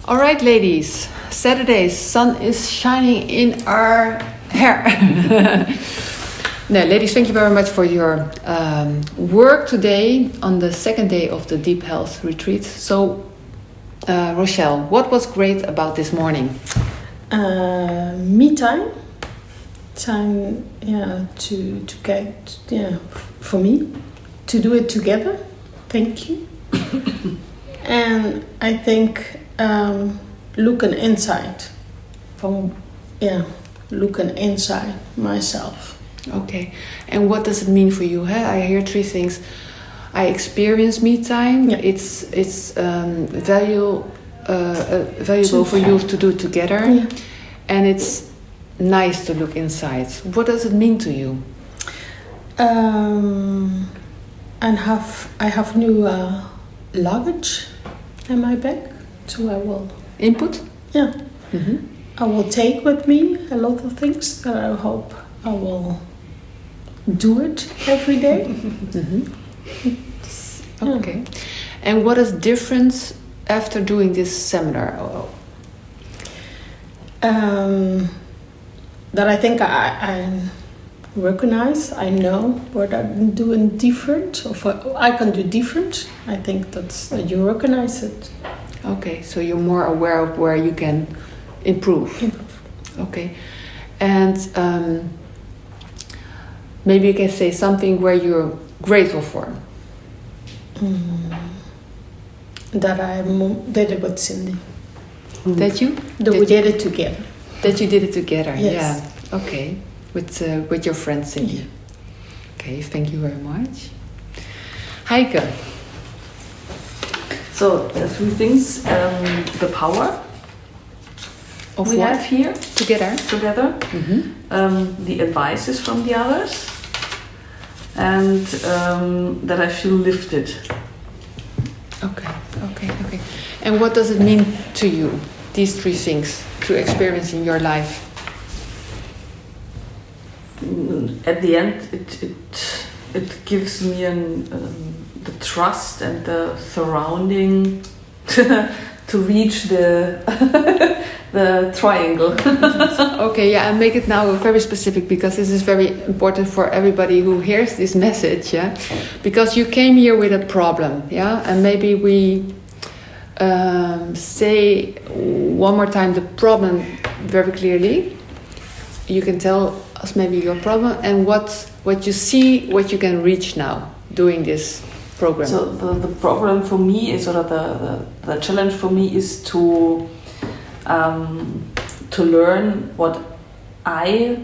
All right, ladies. Saturday, sun is shining in our hair. No, ladies, thank you very much for your work today on the second day of the Deep Health Retreat. So, Rochelle, what was great about this morning? Me time, to get, for me, to do it together. Thank you. And I think looking inside, looking inside myself. Okay, and what does it mean for you? Huh? I hear three things. I experience me time. Yeah. It's valuable for you to do it together, yeah. And it's nice to look inside. What does it mean to you? I have new luggage in my bag, so I will input. Yeah, I will take with me a lot of things that I hope I will do it every day. Okay. And what is different after doing this seminar? That I think I recognize, I know what I'm doing different, or what I can do different. I think that you recognize it. Okay, so you're more aware of where you can improve. Okay, and maybe you can say something where you're grateful for. That I did it with Cindy. That you? We did it together. That you did it together. Yes. Yeah. Okay. With your friend Cindy. Yeah. Okay. Thank you very much. Heike. So three things: the power of we have here together. The advices from the others, and that I feel lifted. Okay. And what does it mean to you? These three things to experience in your life. At the end, it gives me the trust and the surrounding to reach the the triangle. Okay, yeah, and make it now very specific, because this is very important for everybody who hears this message. Yeah, because you came here with a problem. Yeah, and maybe we say one more time the problem very clearly. You can tell us maybe your problem and what you see, what you can reach now doing this program. So the problem for me is, or the challenge for me is to learn what I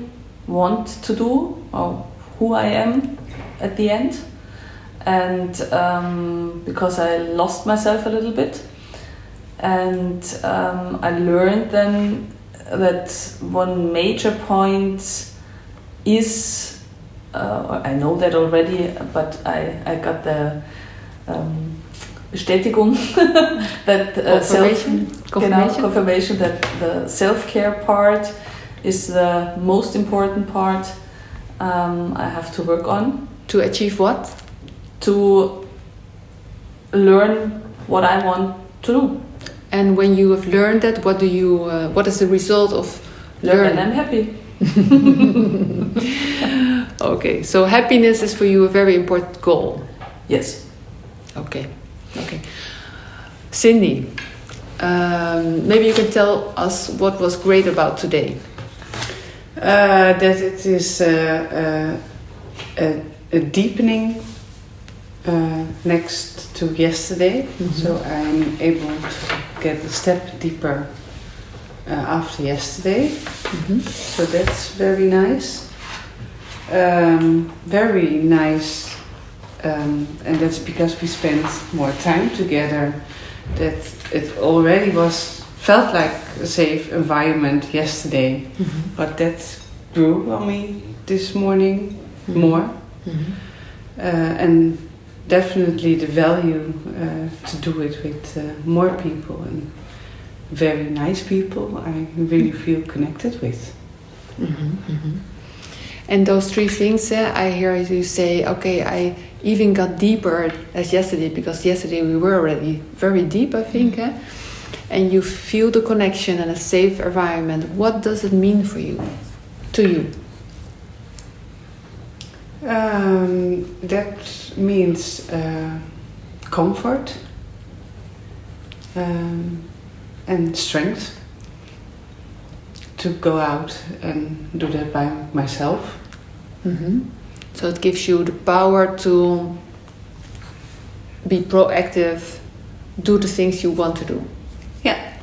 want to do, or who I am at the end, and because I lost myself a little bit, and I learned then that one major point is, I know that already, but I got the Bestätigung that confirmation that the self-care part is the most important part I have to work on. To achieve what? To learn what I want to do. And when you have learned that, what is the result of learning? And I'm happy. Okay, so happiness is for you a very important goal. Yes. Okay. Cindy, maybe you can tell us what was great about today. That it is a deepening next to yesterday, so I'm able to get a step deeper after yesterday. So that's very nice. Very nice, and that's because we spent more time together. That it already felt like a safe environment yesterday, but that grew on me this morning more, and definitely the value to do it with more people and very nice people I really feel connected with. And those three things, I hear you say, okay, I even got deeper as yesterday, because yesterday we were already very deep, I think. and you feel the connection and a safe environment, what does it mean for you, to you? That means comfort and strength to go out and do that by myself. Mm-hmm. So it gives you the power to be proactive, do the things you want to do. Yeah.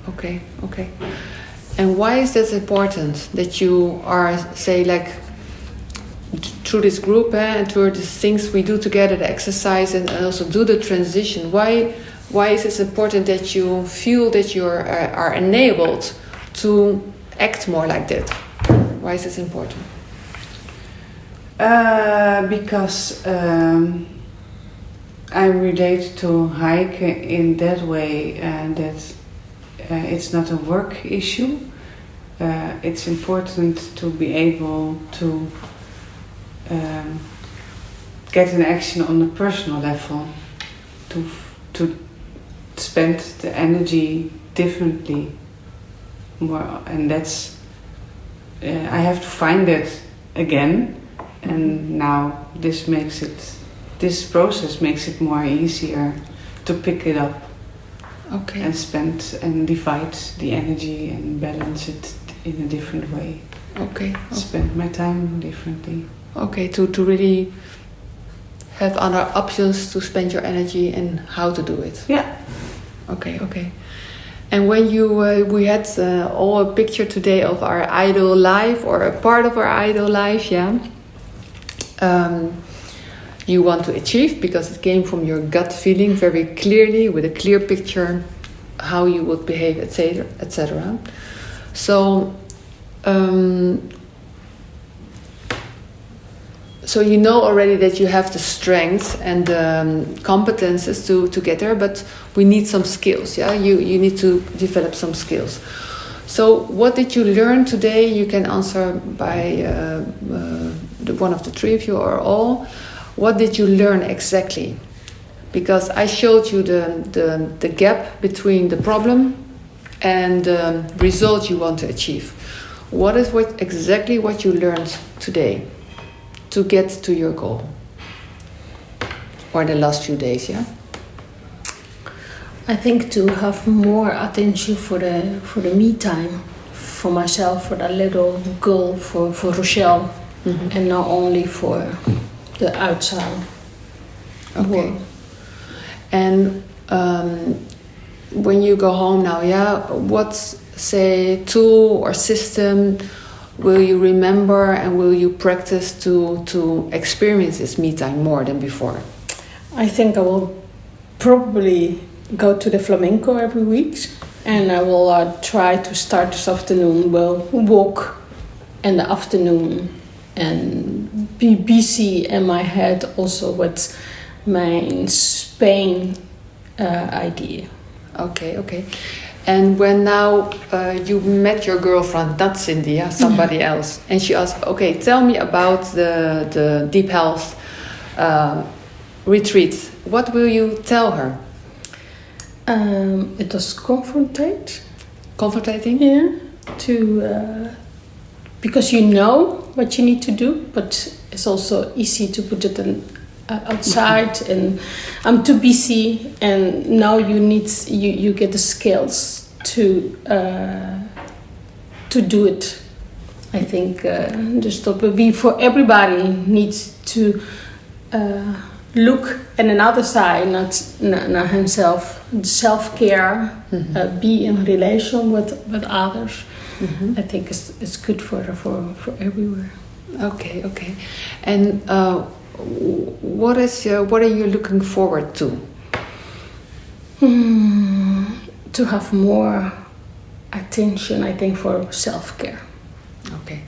Okay. And why is that important that you are, say, like, through this group and through the things we do together, the exercise, and also do the transition? Why is it important that you feel that you are enabled to act more like that? Why is this important? Because I relate to Heike in that way, that it's not a work issue. It's important to be able to get an action on a personal level, to spend the energy differently more, and that's I have to find it again, and now this process makes it more easier to pick it up. Okay. And spend and divide the energy and balance it in a different way. Okay. Spend my time differently. Okay, to really have other options to spend your energy and how to do it. Yeah. Okay. And when we had all a picture today of our idol life, or a part of our idol life, yeah. You want to achieve because it came from your gut feeling very clearly, with a clear picture how you would behave, etc., etc. So you know already that you have the strength and the competences to get there, but we need some skills. Yeah, you need to develop some skills. So what did you learn today? You can answer by one of the three of you or all. What did you learn exactly? Because I showed you the gap between the problem and the result you want to achieve. What is exactly what you learned today to get to your goal? Or the last few days, yeah? I think to have more attention for the me time, for myself, for that little goal, for Rochelle, mm-hmm. and not only for the outside. Okay. world. And when you go home now, yeah, what, say, tool or system will you remember and will you practice to experience this me time more than before? I think I will probably go to the flamenco every week, and I will try to start this afternoon. Will walk in the afternoon and be busy in my head also with my Spain idea. Okay. And when now you met your girlfriend, not Cindy, yeah, somebody else, and she asked, okay, tell me about the deep health retreat. What will you tell her? It was Comforting? Yeah, because you know what you need to do, but it's also easy to put it outside, and I'm too busy, and now you get the skills to do it. I think just for everybody needs to look at another side, not himself. Self-care, mm-hmm. Be in relation with others. Mm-hmm. I think it's good for everywhere. Okay. And what are you looking forward to? To have more attention, I think, for self-care. Okay.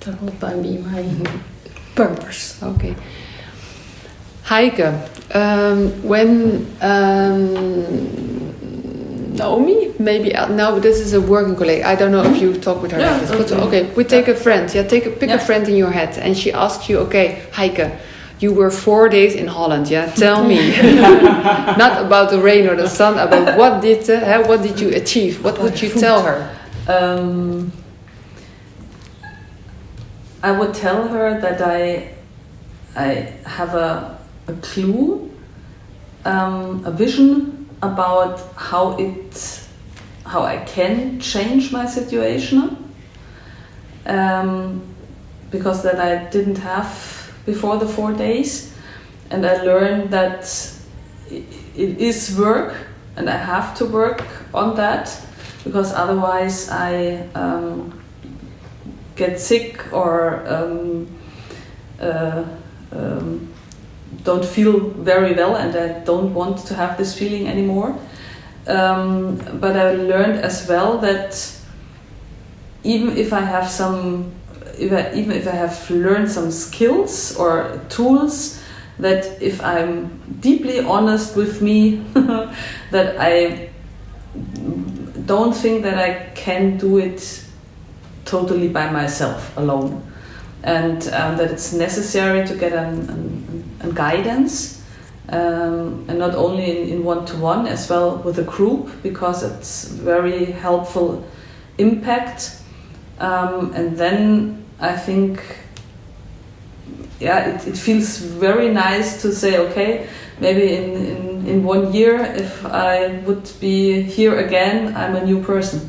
That will be my purpose. Okay. Heike, when Naomi, maybe now this is a working colleague. I don't know if you talk with her like this, but okay, we take a friend. Yeah, pick a friend in your head, and she asks you, okay, Heike, You were 4 days in Holland, yeah? Tell me. Not about the rain or the sun, about what did you achieve? What would you tell her? I would tell her that I have a clue, a vision about how I can change my situation, because that I didn't have before the 4 days, and I learned that it is work, and I have to work on that, because otherwise I get sick or don't feel very well, and I don't want to have this feeling anymore. But I learned as well that even if I have learned some skills or tools, that if I'm deeply honest with me, that I don't think that I can do it totally by myself alone, and that it's necessary to get a guidance, and not only in one-to-one, as well with a group, because it's very helpful impact. And then I think, it feels very nice to say, okay, maybe in 1 year, if I would be here again, I'm a new person.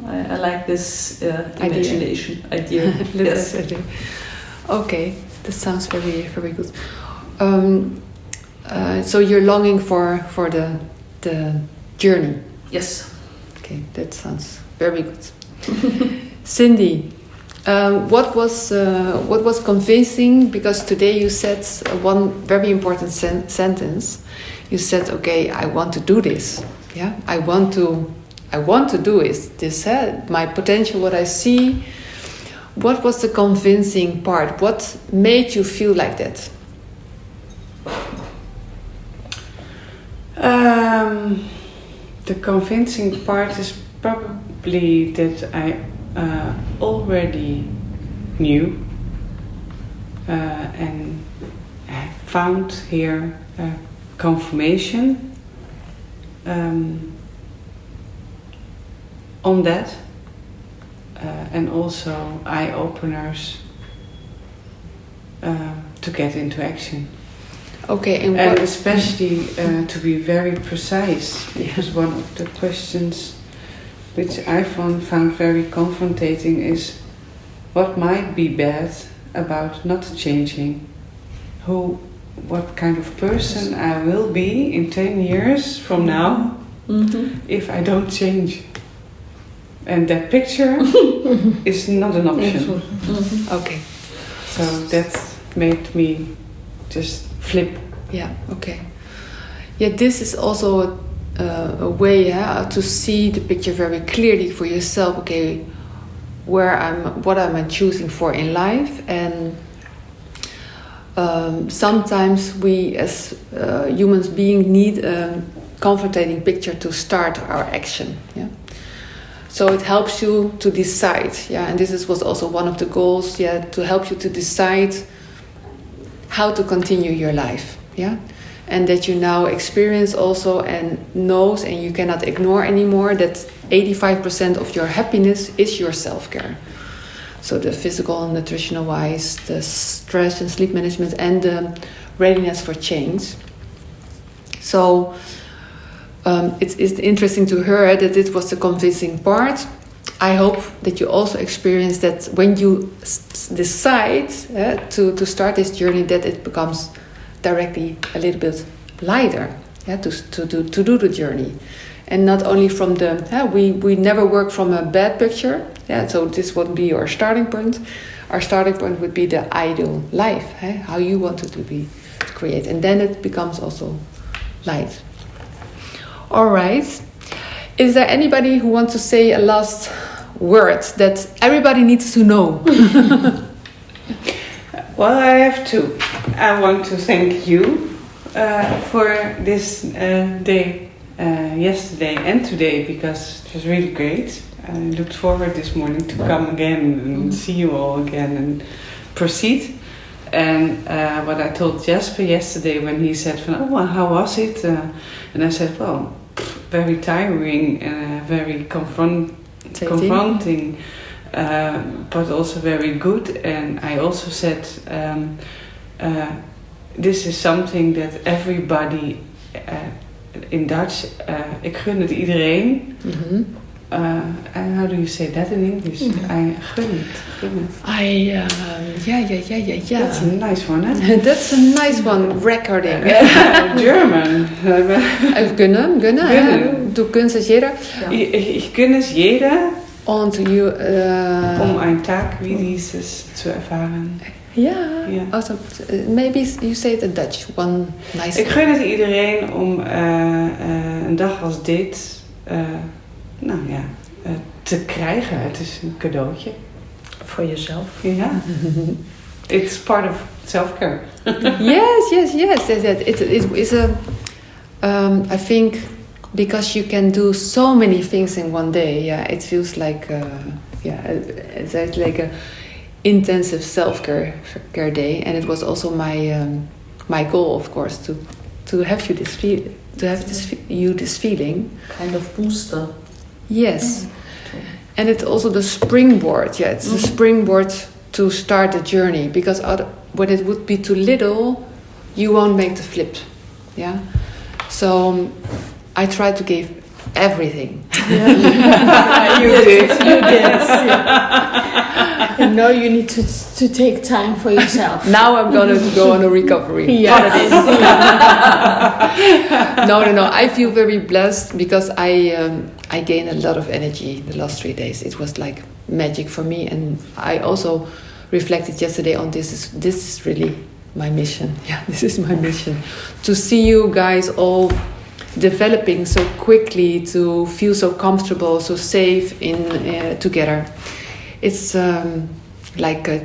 I like this imagination idea. Yes. Okay, that sounds very, very good. So you're longing for the journey. Yes. Okay, that sounds very good. Cindy, what was convincing? Because today you said one very important sentence. You said, "Okay, I want to do this. Yeah, I want to do this. My potential, what I see." What was the convincing part? What made you feel like that? The convincing part is probably that I already knew and I found here confirmation on that, and also eye-openers to get into action. Okay, and especially to be very precise, because one of the questions which I found very confronting is what might be bad about not changing, what kind of person I will be in 10 years from now if I don't change. And that picture is not an option. Okay. So that made me just flip. Yeah, okay. Yeah, this is also a way to see the picture very clearly for yourself. Okay, what am I choosing for in life? And sometimes we as humans beings need a comforting picture to start our action. Yeah. So it helps you to decide. Yeah, and this was also one of the goals. Yeah, to help you to decide how to continue your life. Yeah. And that you now experience also and knows, and you cannot ignore anymore, that 85% of your happiness is your self-care. So the physical and nutritional wise, the stress and sleep management, and the readiness for change. So it's interesting to hear that it was the convincing part. I hope that you also experience that when you decide to start this journey, that it becomes directly a little bit lighter, to do the journey, and not only from the we never work from a bad picture. So this wouldn't be our starting point. Our starting point would be the ideal life, how you want it to be create, and then it becomes also light. All right. Is there anybody who wants to say a last word that everybody needs to know? Well, I have to. I want to thank you for this day, yesterday and today, because it was really great. I looked forward this morning to come again and see you all again and proceed. And what I told Jasper yesterday when he said, "Oh, well, how was it?" And I said, "Well, very tiring and very confronting, but also very good." And I also said, "This is something that everybody in Dutch, ik gun het iedereen." And how do you say that in English? I gun it. Yeah. That's a nice one, huh? That's a nice one, recording. German. Gönnen. Du gönnst es jeder. Ich gönne es jeder, Und you... um einen Tag wie dieses zu erfahren. Ja. Ja. Also, maybe you say it in Dutch. One nice... Ik gun het iedereen om een dag als dit te krijgen. Het is een cadeautje. For yourself. Ja. It's part of self-care. yes. It's a... I think because you can do so many things in one day, it feels like... it's like a intensive self-care day. And it was also my goal, of course, to have you this feeling. Kind of booster. Yes. And it's also the springboard. Yeah, it's the springboard to start the journey. Because when it would be too little, you won't make the flip. Yeah. So I tried to give everything. Yeah. You did. And now you need to take time for yourself. Now I'm going to go on a recovery holiday. No. I feel very blessed because I gained a lot of energy the last 3 days. It was like magic for me, and I also reflected yesterday on this is really my mission. Yeah, this is my mission, to see you guys all developing so quickly, to feel so comfortable, so safe in together. It's like a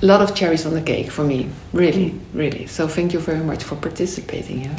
lot of cherries on the cake for me, really. So thank you very much for participating. Yeah.